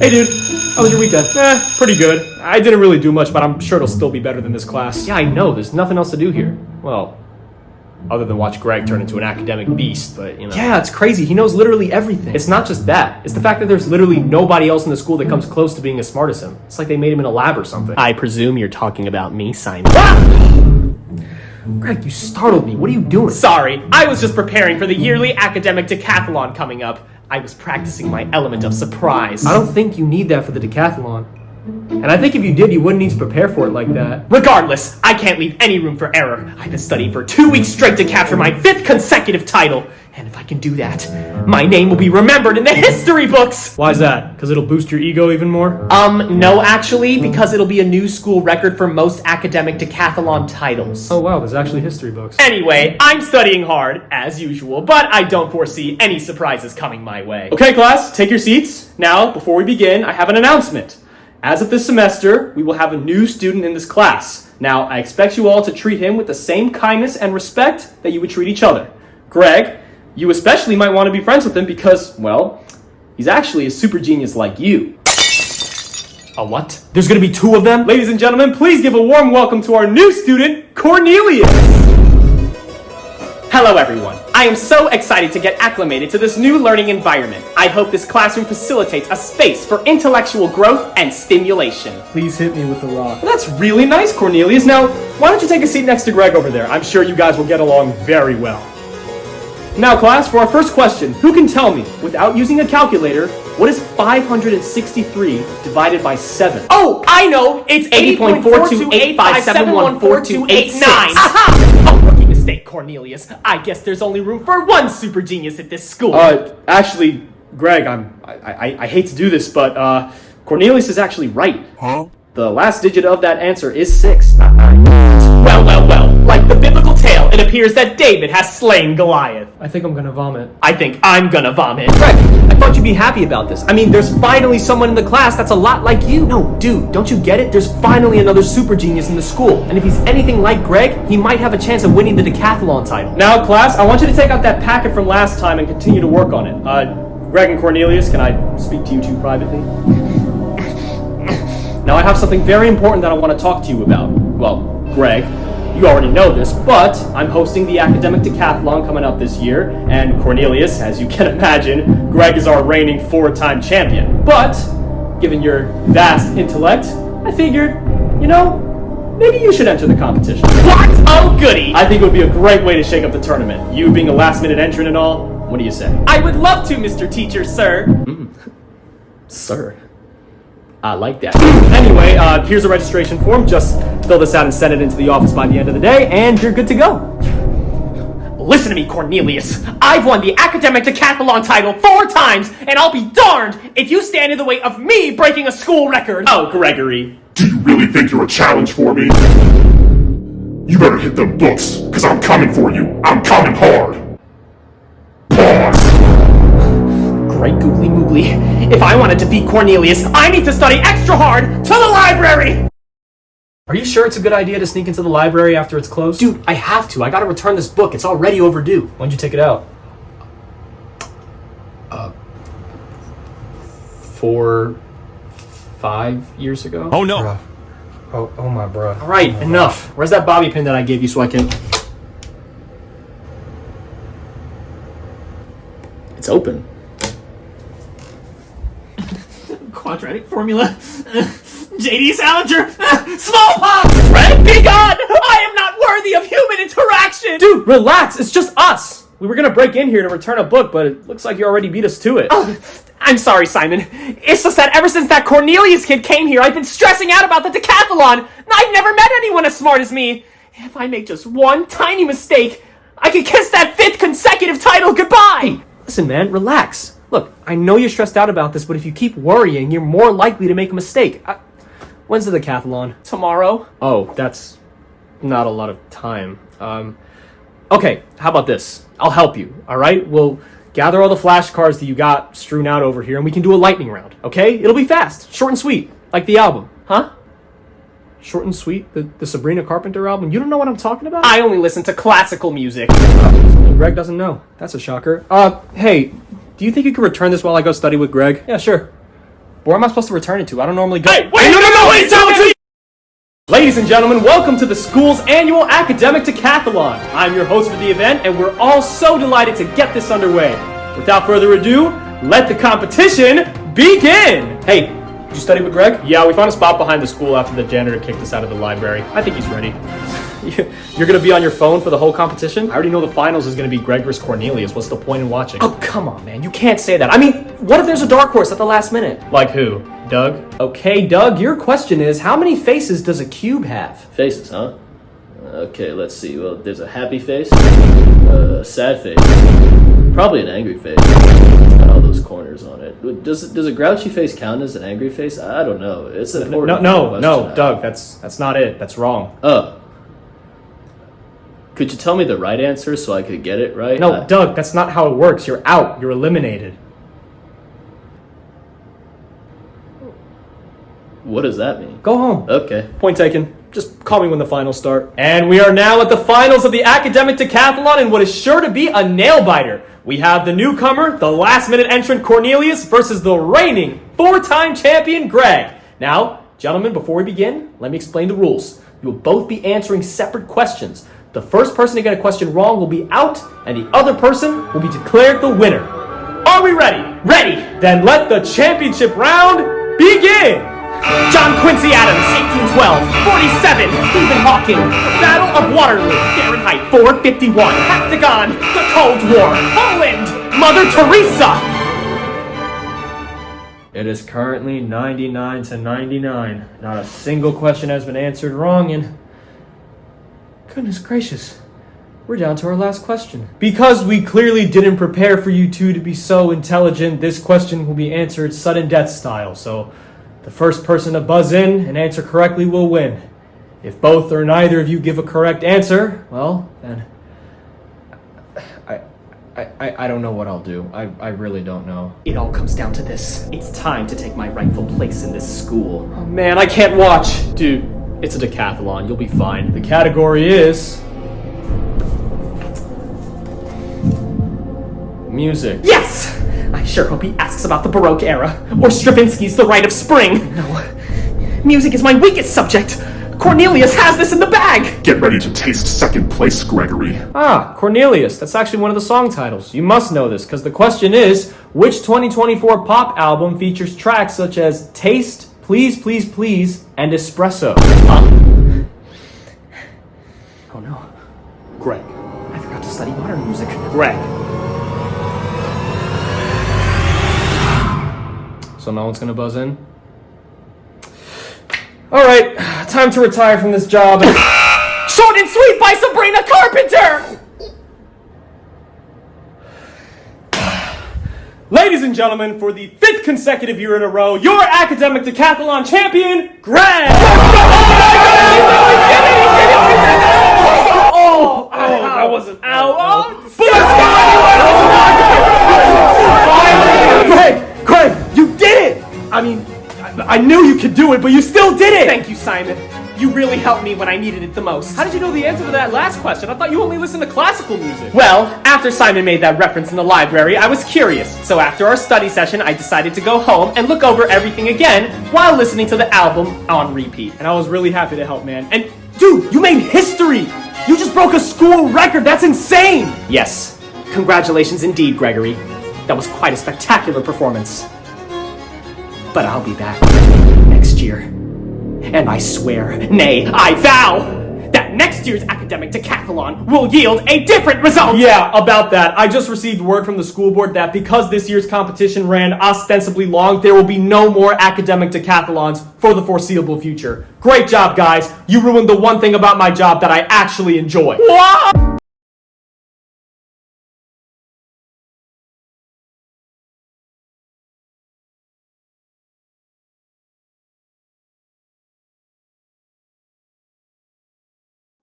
Hey dude, how was your weekend? Pretty good. I didn't really do much, but I'm sure it'll still be better than this class. Yeah, I know. There's nothing else to do here. Well, other than watch Greg turn into an academic beast, but, you know. Yeah, it's crazy. He knows literally everything. It's not just that. It's the fact that there's literally nobody else in the school that comes close to being as smart as him. It's like they made him in a lab or something. I presume you're talking about me, Simon. Greg, you startled me. What are you doing? Sorry, I was just preparing for the yearly academic decathlon coming up. I was practicing my element of surprise. I don't think you need that for the decathlon. And I think if you did, you wouldn't need to prepare for it like that. Regardless, I can't leave any room for error. I've been studying for 2 weeks straight to capture my 5th consecutive title. And if I can do that, my name will be remembered in the history books! Why's that? Because it'll boost your ego even more? No actually, because it'll be a new school record for most academic decathlon titles. Oh wow, there's actually history books. Anyway, I'm studying hard, as usual, but I don't foresee any surprises coming my way. Okay class, take your seats. Now, before we begin, I have an announcement. As of this semester, we will have a new student in this class. Now, I expect you all to treat him with the same kindness and respect that you would treat each other. Greg, you especially might want to be friends with him because, well, he's actually a super genius like you. A what? There's gonna be 2 of them? Ladies and gentlemen, please give a warm welcome to our new student, Cornelius! Hello everyone. I am so excited to get acclimated to this new learning environment. I hope this classroom facilitates a space for intellectual growth and stimulation. Please hit me with the rock. Well, that's really nice, Cornelius. Now, why don't you take a seat next to Greg over there? I'm sure you guys will get along very well. Now, class, for our first question, who can tell me, without using a calculator, what is 563 divided by 7? Oh, I know! It's 80.428571428.9! Aha! Oh, rookie mistake, Cornelius. I guess there's only room for one super genius at this school. Actually, Greg, I hate to do this, but, Cornelius is actually right. Huh? The last digit of that answer is 6, not 9. Well, like the biblical tale, it appears that David has slain Goliath. I think I'm gonna vomit. I think I'm gonna vomit. Greg, I thought you'd be happy about this. I mean, there's finally someone in the class that's a lot like you. No, dude, don't you get it? There's finally another super genius in the school. And if he's anything like Greg, he might have a chance of winning the decathlon title. Now, class, I want you to take out that packet from last time and continue to work on it. Greg and Cornelius, can I speak to you two privately? Now, I have something very important that I want to talk to you about. Well, Greg, you already know this, but I'm hosting the academic decathlon coming up this year, and Cornelius, as you can imagine, Greg is our reigning 4-time champion. But, given your vast intellect, I figured, you know, maybe you should enter the competition. What? Oh, goody! I think it would be a great way to shake up the tournament. You being a last-minute entrant and all, what do you say? I would love to, Mr. Teacher, sir. Sir. I like that. Anyway, here's a registration form. Just fill this out and send it into the office by the end of the day, and you're good to go. Listen to me, Cornelius. I've won the academic decathlon title 4 times, and I'll be darned if you stand in the way of me breaking a school record. Oh, Gregory. Do you really think you're a challenge for me? You better hit them books, because I'm coming for you. I'm coming hard. Pause. Great googly moogly. If I want to defeat Cornelius, I need to study extra hard to the library! Are you sure it's a good idea to sneak into the library after it's closed? Dude, I have to. I gotta return this book. It's already overdue. When'd you take it out? 4, 5 years ago? Oh no. Bruh. Oh my bruh. Alright, enough. Where's that bobby pin that I gave you so I can... It's open. Quadratic formula. JD Salinger. Smallpox! Greg, be gone! I am not worthy of human interaction! Dude, relax. It's just us. We were gonna break in here to return a book, but it looks like you already beat us to it. Oh, I'm sorry, Simon. It's just that ever since that Cornelius kid came here, I've been stressing out about the decathlon. I've never met anyone as smart as me. If I make just one tiny mistake, I could kiss that 5th consecutive title goodbye! Listen, man, relax. Look, I know you're stressed out about this, but if you keep worrying, you're more likely to make a mistake. When's the decathlon? Tomorrow? Oh, that's not a lot of time. Okay, how about this? I'll help you, alright? We'll gather all the flashcards that you got strewn out over here, and we can do a lightning round, okay? It'll be fast, short and sweet, like the album. Huh? Short and Sweet, the Sabrina Carpenter album? You don't know what I'm talking about? I only listen to classical music. Something Greg doesn't know. That's a shocker. Hey, do you think you could return this while I go study with Greg? Yeah, sure. Where am I supposed to return it to? I don't normally go. Hey, wait, no, wait, tell it to you! Ladies and gentlemen, welcome to the school's annual academic decathlon. I'm your host for the event, and we're all so delighted to get this underway. Without further ado, let the competition begin! Hey, did you study with Greg? Yeah, we found a spot behind the school after the janitor kicked us out of the library. I think he's ready. You're gonna be on your phone for the whole competition? I already know the finals is gonna be Greg vs. Cornelius. What's the point in watching? Oh, come on, man. You can't say that. I mean, what if there's a dark horse at the last minute? Like who? Doug? Okay, Doug, your question is, how many faces does a cube have? Faces, huh? Okay, let's see. Well, there's a happy face, a sad face, probably an angry face. It's got all those corners on it. Does a grouchy face count as an angry face? I don't know. It's an important question. No, Doug, that's not it. That's wrong. Oh. Could you tell me the right answer so I could get it right? No, Doug, that's not how it works. You're out. You're eliminated. What does that mean? Go home. Okay. Point taken. Just call me when the finals start. And we are now at the finals of the academic decathlon in what is sure to be a nail-biter. We have the newcomer, the last-minute entrant Cornelius versus the reigning four-time champion Greg. Now, gentlemen, before we begin, let me explain the rules. You will both be answering separate questions. The first person to get a question wrong will be out, and the other person will be declared the winner. Are we ready? Ready! Then let the championship round begin! John Quincy Adams, 1812, 47, Stephen Hawking, Battle of Waterloo, Fahrenheit 451, Heptagon, the Cold War, Poland, Mother Teresa! It is currently 99 to 99. Not a single question has been answered wrong, and goodness gracious, we're down to our last question. Because we clearly didn't prepare for you two to be so intelligent, this question will be answered sudden death style, so the first person to buzz in and answer correctly will win. If both or neither of you give a correct answer, well, then I don't know what I'll do. I really don't know. It all comes down to this. It's time to take my rightful place in this school. Oh man, I can't watch. Dude, it's a decathlon. You'll be fine. The category is music. Yes! I sure hope he asks about the Baroque era, or Stravinsky's The Rite of Spring. No, music is my weakest subject. Cornelius has this in the bag. Get ready to taste second place, Gregory. Ah, Cornelius. That's actually one of the song titles. You must know this, because the question is, which 2024 pop album features tracks such as Taste, Please, Please, Please, and Espresso? Oh no. Greg. I forgot to study modern music. Greg. So no one's gonna buzz in? Alright, time to retire from this job. Short and Sweet by Sabrina Carpenter! Ladies and gentlemen, for the 5th consecutive year in a row, your academic decathlon champion, Greg! Oh, that wasn't out. Greg, you did it! I mean, I knew you could do it, but you still did it! Thank you, Simon. You really helped me when I needed it the most. How did you know the answer to that last question? I thought you only listened to classical music. Well, after Simon made that reference in the library, I was curious. So after our study session, I decided to go home and look over everything again while listening to the album on repeat. And I was really happy to help, man. And, dude, you made history! You just broke a school record! That's insane! Yes. Congratulations indeed, Gregory. That was quite a spectacular performance. But I'll be back next year. And I swear, nay, I vow, that next year's academic decathlon will yield a different result! Yeah, about that. I just received word from the school board that because this year's competition ran ostensibly long, there will be no more academic decathlons for the foreseeable future. Great job, guys. You ruined the one thing about my job that I actually enjoy. What?